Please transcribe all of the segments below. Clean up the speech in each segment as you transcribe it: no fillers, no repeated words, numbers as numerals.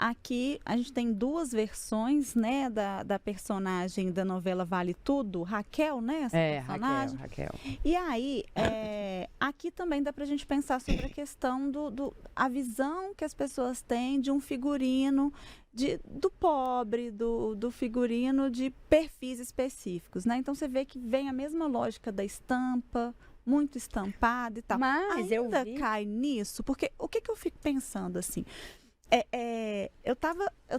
aqui a gente tem duas versões, né, da personagem da novela Vale Tudo, Raquel, né, essa personagem. Raquel. E aí, aqui também dá pra gente pensar sobre a questão a visão que as pessoas têm de um figurino do pobre, do figurino de perfis específicos, né? Então você vê que vem a mesma lógica da estampa, muito estampada e tal. Mas ainda cai nisso, porque o que eu fico pensando assim? Eu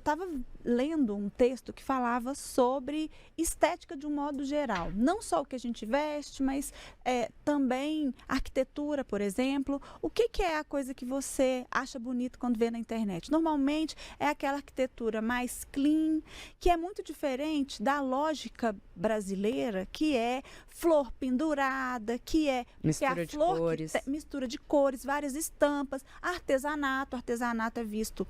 tava lendo um texto que falava sobre estética de um modo geral. Não só o que a gente veste, mas também arquitetura, por exemplo. O que é a coisa que você acha bonito quando vê na internet? Normalmente é aquela arquitetura mais clean, que é muito diferente da lógica brasileira, que é flor pendurada, que é mistura a de flor cores. Mistura de cores, várias estampas, artesanato. Artesanato é visto,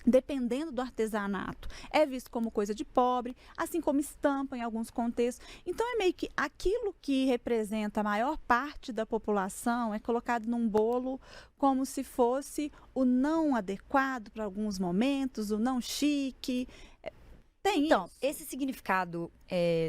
dependendo do artesanato, é visto como coisa de pobre, assim como estampa em alguns contextos. Então é meio que aquilo que representa a maior parte da população é colocado num bolo como se fosse o não adequado para alguns momentos, o não chique. Então, esse significado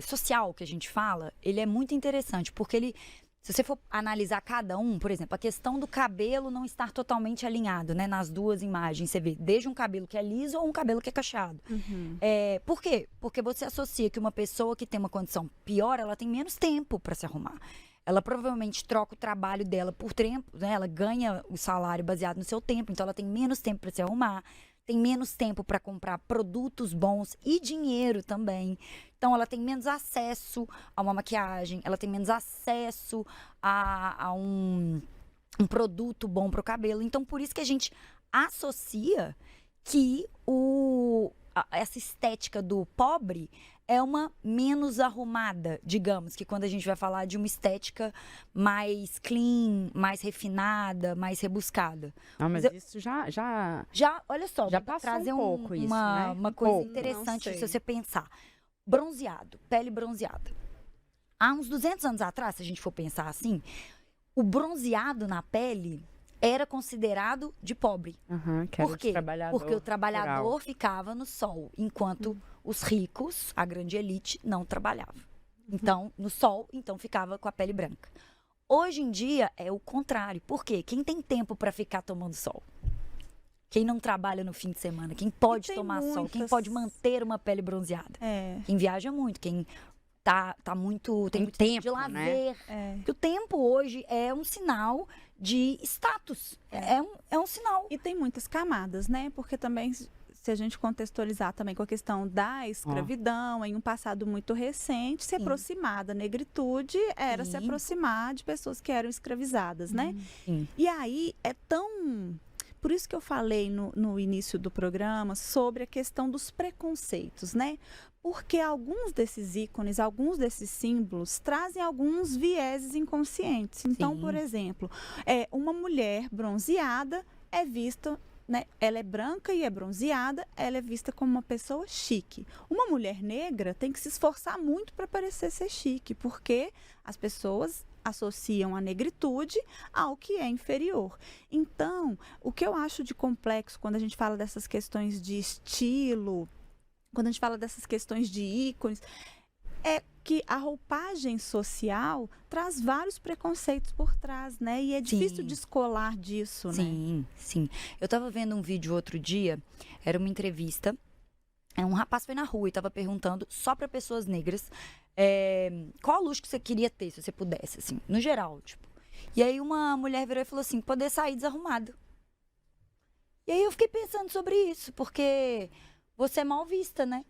social que a gente fala, ele é muito interessante, porque se você for analisar cada um, por exemplo, a questão do cabelo não estar totalmente alinhado, né? Nas duas imagens, você vê desde um cabelo que é liso ou um cabelo que é cacheado. Uhum. Por quê? Porque você associa que uma pessoa que tem uma condição pior, ela tem menos tempo para se arrumar. Ela provavelmente troca o trabalho dela por tempo, né? Ela ganha o salário baseado no seu tempo, então ela tem menos tempo para se arrumar, tem menos tempo para comprar produtos bons e dinheiro também. Então, ela tem menos acesso a uma maquiagem, ela tem menos acesso a um produto bom para o cabelo. Então, por isso que a gente associa que essa estética do pobre é uma menos arrumada, digamos, que quando a gente vai falar de uma estética mais clean, mais refinada, mais rebuscada. Não, mas isso já, olha só, já vou passou trazer um pouco isso, né? uma coisa interessante se você pensar. Bronzeado, pele bronzeada. Há uns 200 anos atrás, se a gente for pensar assim, o bronzeado na pele era considerado de pobre. Que era Por quê? trabalhador Porque o trabalhador rural. ficava no sol, enquanto os ricos, a grande elite, não trabalhava. Então, no sol, então ficava com a pele branca. Hoje em dia é o contrário. Por quê? Quem tem tempo para ficar tomando sol? Quem não trabalha no fim de semana? Quem pode tomar sol? Quem pode manter uma pele bronzeada? Quem viaja muito, quem tem muito tempo de lazer. Né? Porque o tempo hoje é um sinal de status. É um sinal. E tem muitas camadas, né? Porque também, se a gente contextualizar também com a questão da escravidão, em um passado muito recente, se aproximar da negritude era se aproximar de pessoas que eram escravizadas, né? E aí é tão... Por isso que eu falei no início do programa sobre a questão dos preconceitos, né? Porque alguns desses ícones, alguns desses símbolos trazem alguns vieses inconscientes. Então, por exemplo, uma mulher bronzeada é vista, né? Ela é branca e é bronzeada, ela é vista como uma pessoa chique. Uma mulher negra tem que se esforçar muito para parecer ser chique, porque as pessoas associam a negritude ao que é inferior. Então, o que eu acho de complexo quando a gente fala dessas questões de estilo, quando a gente fala dessas questões de ícones, é que a roupagem social traz vários preconceitos por trás, né? E é difícil descolar disso, né? Sim. Eu estava vendo um vídeo outro dia, era uma entrevista, um rapaz foi na rua e estava perguntando só para pessoas negras qual luxo que você queria ter, se você pudesse, assim, no geral, tipo. E aí uma mulher virou e falou assim, poder sair desarrumado. E aí eu fiquei pensando sobre isso, porque você é mal vista, né?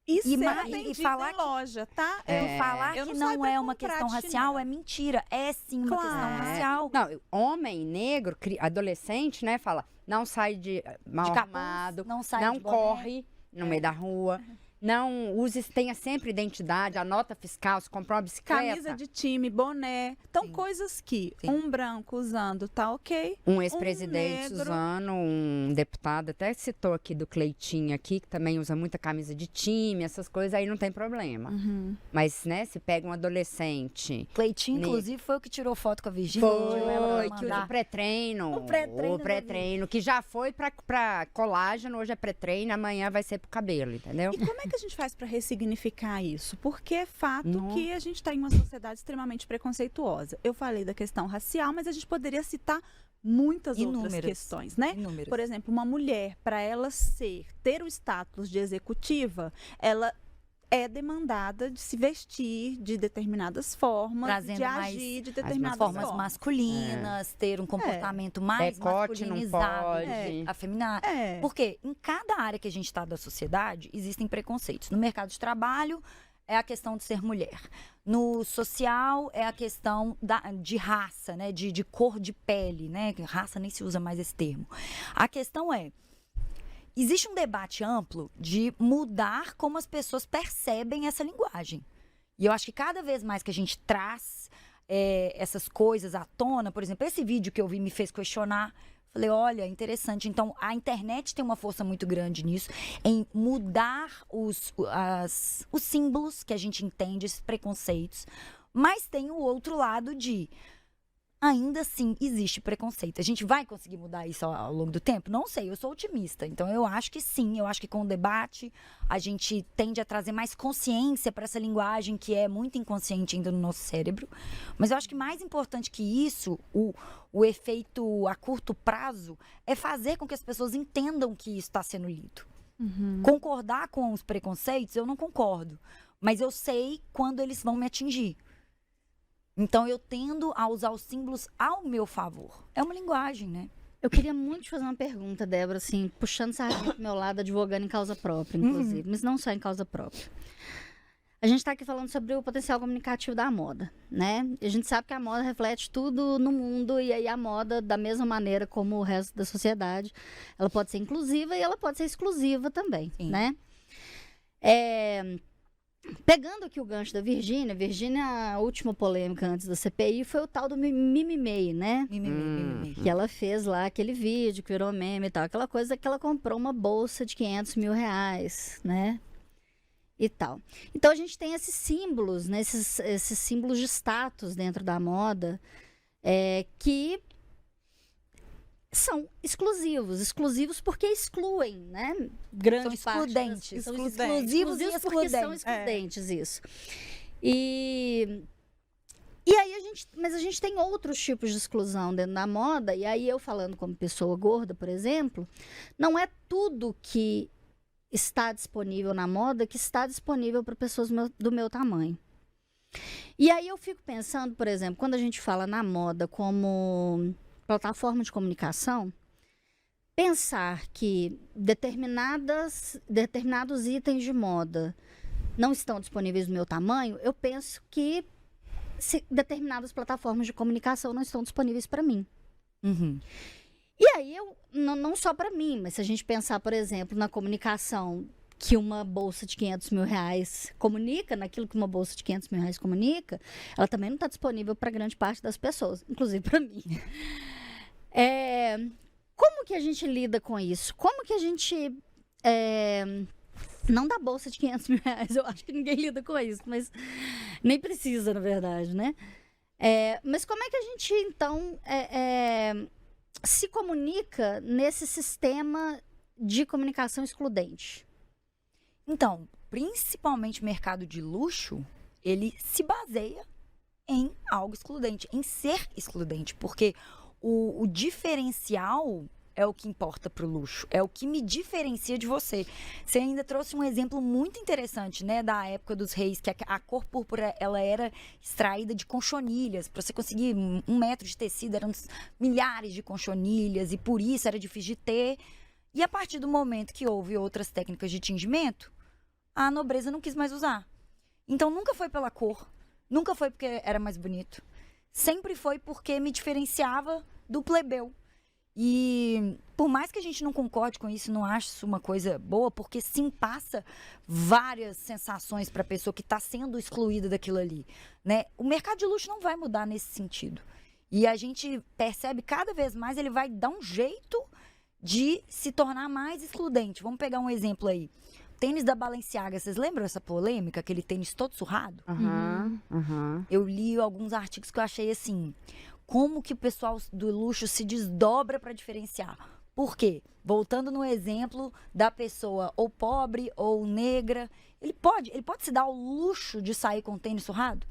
Isso e falar em loja, tá? Falar que não é uma questão racial é mentira. É sim uma questão racial. Não, homem negro, adolescente, né, fala, não sai de mal arrumado, não sai não de corre no meio da rua. Não use, tenha sempre identidade, a nota fiscal, se comprar uma bicicleta. Camisa de time, boné. Então, Sim. coisas que Sim. um branco usando tá ok. Um ex-presidente negro. usando, um deputado até citou aqui do Cleitinho aqui, que também usa muita camisa de time, essas coisas, aí não tem problema. Uhum. Mas, né, se pega um adolescente... Cleitinho, inclusive, foi o que tirou foto com a Virgínia. pediu ela pra que usa mandar. o pré-treino. O pré-treino O pré-treino, que já foi pra colágeno, hoje é pré-treino, amanhã vai ser pro cabelo, entendeu? E como é que a gente faz para ressignificar isso? Porque é fato Não. que a gente está em uma sociedade extremamente preconceituosa. Eu falei da questão racial, mas a gente poderia citar muitas outras Inúmeras. questões, né? Inúmeros. Por exemplo, uma mulher, para ela ter o status de executiva, ela é demandada de se vestir de determinadas formas, Trazendo de mais agir de as determinadas formas formas. masculinas, ter um comportamento mais Decote não masculinizado, pode. afeminado. É. Porque em cada área que a gente está da sociedade, existem preconceitos. No mercado de trabalho, é a questão de ser mulher. No social, é a questão de raça, né? De cor de pele, né? Raça nem se usa mais esse termo. A questão é, existe um debate amplo de mudar como as pessoas percebem essa linguagem. E eu acho que cada vez mais que a gente traz essas coisas à tona, por exemplo, esse vídeo que eu vi me fez questionar. Falei, olha, interessante. Então, a internet tem uma força muito grande nisso, em mudar os símbolos que a gente entende, esses preconceitos. Mas tem o outro lado de, ainda assim, existe preconceito. A gente vai conseguir mudar isso ao longo do tempo? Não sei, eu sou otimista. Então, eu acho que sim. Eu acho que com o debate, a gente tende a trazer mais consciência para essa linguagem que é muito inconsciente ainda no nosso cérebro. Mas eu acho que mais importante que isso, o efeito a curto prazo, é fazer com que as pessoas entendam que isso está sendo lido. Uhum. Concordar com os preconceitos, eu não concordo. Mas eu sei quando eles vão me atingir. Então, eu tendo a usar os símbolos ao meu favor. É uma linguagem, né? Eu queria muito te fazer uma pergunta, Débora, assim, puxando sardinha pro meu lado, advogando em causa própria, inclusive, mas não só em causa própria. A gente está aqui falando sobre o potencial comunicativo da moda, né? E a gente sabe que a moda reflete tudo no mundo, e aí a moda, da mesma maneira como o resto da sociedade, ela pode ser inclusiva e ela pode ser exclusiva também, Sim. né? Pegando aqui o gancho da Virgínia, a última polêmica antes da CPI foi o tal do Mimimei, né? Mimimi. Que ela fez lá aquele vídeo que virou meme e tal. Aquela coisa que ela comprou uma bolsa de 500 mil reais, né? E tal. Então a gente tem esses símbolos, né? Esses símbolos de status dentro da moda que são exclusivos porque excluem, né? Grande São parte das- excludentes. são Exclusivos e porque são excludentes. excludentes, isso. E aí mas a gente tem outros tipos de exclusão dentro da moda, e aí eu falando como pessoa gorda, por exemplo, não é tudo que está disponível na moda que está disponível para pessoas do meu tamanho. E aí eu fico pensando, por exemplo, quando a gente fala na moda como plataforma de comunicação, pensar que determinados itens de moda não estão disponíveis no meu tamanho, eu penso que determinadas plataformas de comunicação não estão disponíveis para mim. Uhum. E aí, não só para mim, mas se a gente pensar, por exemplo, na comunicação que uma bolsa de 500 mil reais comunica, naquilo que uma bolsa de 500 mil reais comunica, ela também não está disponível para grande parte das pessoas, inclusive para mim. Como que a gente lida com isso? Como que a gente... não dá bolsa de 500 mil reais, eu acho que ninguém lida com isso, mas nem precisa, na verdade, né? Mas como é que a gente, então, se comunica nesse sistema de comunicação excludente? Então, principalmente o mercado de luxo, ele se baseia em algo excludente, em ser excludente, porque o diferencial é o que importa pro luxo, é o que me diferencia de você. Você ainda trouxe um exemplo muito interessante, né, da época dos reis, que a cor púrpura, ela era extraída de conchonilhas. Para você conseguir 1 metro de tecido, eram milhares de conchonilhas, e por isso era difícil de ter. E a partir do momento que houve outras técnicas de tingimento, a nobreza não quis mais usar. Então nunca foi pela cor, nunca foi porque era mais bonito. Sempre foi porque me diferenciava do plebeu. E por mais que a gente não concorde com isso, não ache isso uma coisa boa, porque sim, passa várias sensações para a pessoa que está sendo excluída daquilo ali, né? O mercado de luxo não vai mudar nesse sentido. E a gente percebe cada vez mais, ele vai dar um jeito de se tornar mais excludente. Vamos pegar um exemplo aí. Tênis da Balenciaga, vocês lembram dessa polêmica? Aquele tênis todo surrado? Eu li alguns artigos que eu achei assim, como que o pessoal do luxo se desdobra para diferenciar. Por quê? Voltando no exemplo da pessoa ou pobre ou negra, ele pode se dar o luxo de sair com tênis surrado?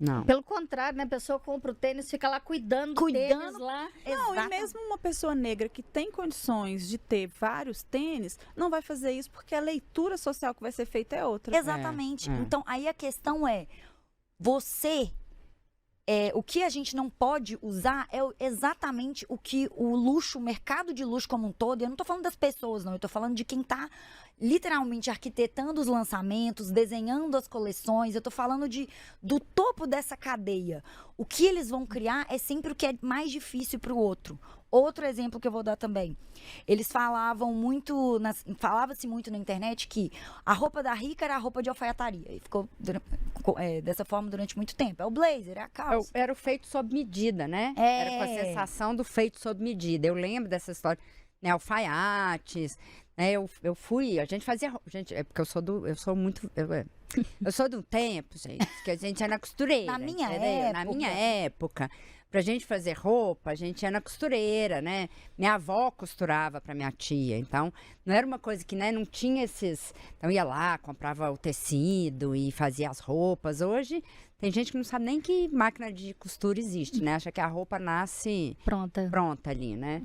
Não. Pelo contrário, né? A pessoa compra o tênis, fica lá cuidando do tênis lá. Não, e mesmo uma pessoa negra que tem condições de ter vários tênis, não vai fazer isso porque a leitura social que vai ser feita é outra. Exatamente. Então, aí a questão é, o que a gente não pode usar é exatamente o que o luxo, o mercado de luxo como um todo, eu não tô falando das pessoas, não, eu tô falando de quem tá literalmente arquitetando os lançamentos, desenhando as coleções, eu tô falando do topo dessa cadeia. O que eles vão criar é sempre o que é mais difícil para o outro. Outro exemplo que eu vou dar também. Eles falava-se muito na internet que a roupa da rica era a roupa de alfaiataria. E ficou dessa forma durante muito tempo. É o blazer, é a calça. Era o feito sob medida, né? Era com a sensação do feito sob medida. Eu lembro dessa história, né? Alfaiates, né? Eu fui, a gente fazia, é porque eu sou do tempo, gente, que a gente era costureira. Na minha época, pra gente fazer roupa, a gente ia na costureira, né? Minha avó costurava pra minha tia, então não era uma coisa que, né, não tinha esses... Então ia lá, comprava o tecido e fazia as roupas. Hoje tem gente que não sabe nem que máquina de costura existe, né? Acha que a roupa nasce Pronta ali, né?